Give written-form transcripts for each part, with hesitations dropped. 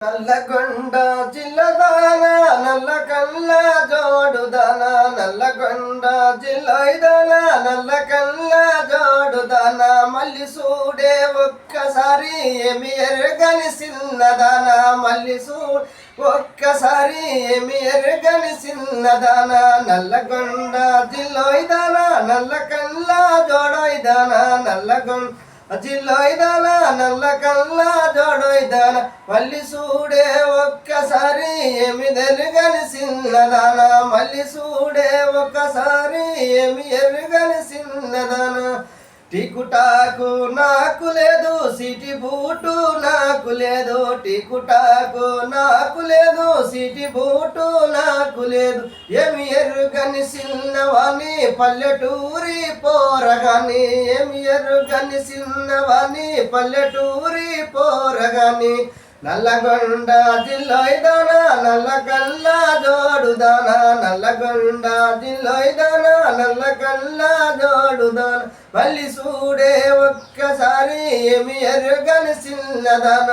నల్లగొండ జిల్లదాన నల్ల కల్ల జోడుదాన నల్లగొండ జిల్లైదాన నల్ల కల్ల జోడుదాన మల్లి చూడే ఒక్కసారి ఏమి ఎరగని చిన్నదాన మల్లి చూడు ఒక్కసారి ఏమి ఎరగని చిన్నదాన నల్లగొండ జిల్లైదాన నల్ల కల్ల జోడైదాన నల్లగొండ జిల్లైదాన నల్ల కల్ల జోడైదాన మల్లి చూడే ఒక్కసారి ఏమి ఎరుగని చిన్నదాన మల్లి చూడే ఒక్కసారి ఏమి ఎరుగని చిన్నదాన టికుటాకు నాకు లేదు సిటీ బూటు నాకు లేదు టికుటాకు నాకు లేదు సిటీ బూటు నాకు లేదు ఏమి ఎరుగని చిన్నవాణి పల్లెటూరి పోరగాని ఏమి ఎరుగని చిన్నవాణి పల్లెటూరి పోరగాని నల్లగొండ జిల్లైదాన నల్ల కల్ల జోడుదాన నల్లగొండ జిల్లైదాన నల్ల కల్ల జోడుదాన మల్లి చూడే ఒక్కసారి ఏమి ఎరుగని చిన్నదాన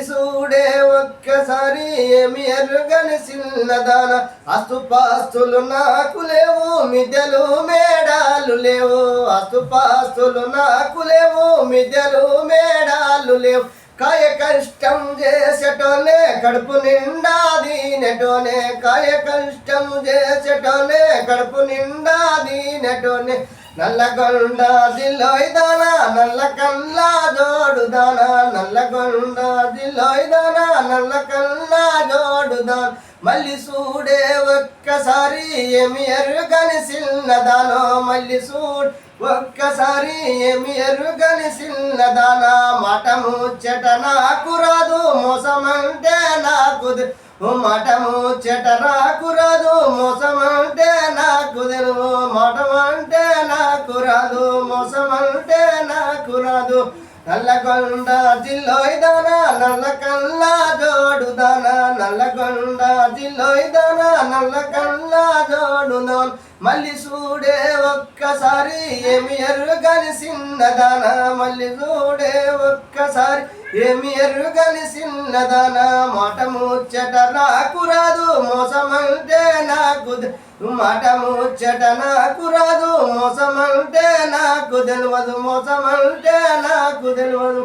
చూడే ఒక్కసారి ఏమి ఎరుగని చిన్నదాన అస్తుపాస్తులు నాకు లేవు మిద్దెలు మేడాలు లేవు అస్తుపాస్తులు నాకు లేవు మిద్దెలు మేడాలు లేవు కాయ కష్టం చేసేటోనే కడుపు నిండా దీనెటోనే కాయ కష్టం చేసేటోనే కడుపు నిండా దీనెటోనే నల్లగొండ జిల్లైదాన నల్ల కల్ల జోడుదాన నల్లగొండ జిల్లైదాన నల్ల కల్ల జోడుదాన మల్లి చూడే ఒక్కసారి ఏమి ఎరుగని చిన్నదానో మల్లి చూడు ఒక్కసారి ఏమి ఎరుగని చిన్నదాన మాట ముచ్చట నాకు రాదు మోసమంటే నాకు మాట ముచ్చట నాకు రాదు మోసమంటే నాకు తెలుగు మాట అంటే నాకు రాదు మోసమంటే నాకు రాదు నల్లగొండ జిల్లైదాన నల్ల కల్ల జోడుదాన నల్లగొండ జిల్లైదాన నల్ల కల్ల జోడుదాన మల్లి చూడే ఒక్కసారి ఏమి ఎరుగని చిన్నదాన మల్లి చూడే ఒక్కసారి ఏమి ఎరుగని చిన్నదాన మాట ముచ్చట నాకు రాదు మోసమంటే నాకు మాట ముచ్చట నాకు రాదు మోసమంటే నాకు తెలియదు మోసమంటే నాకు తెలియదు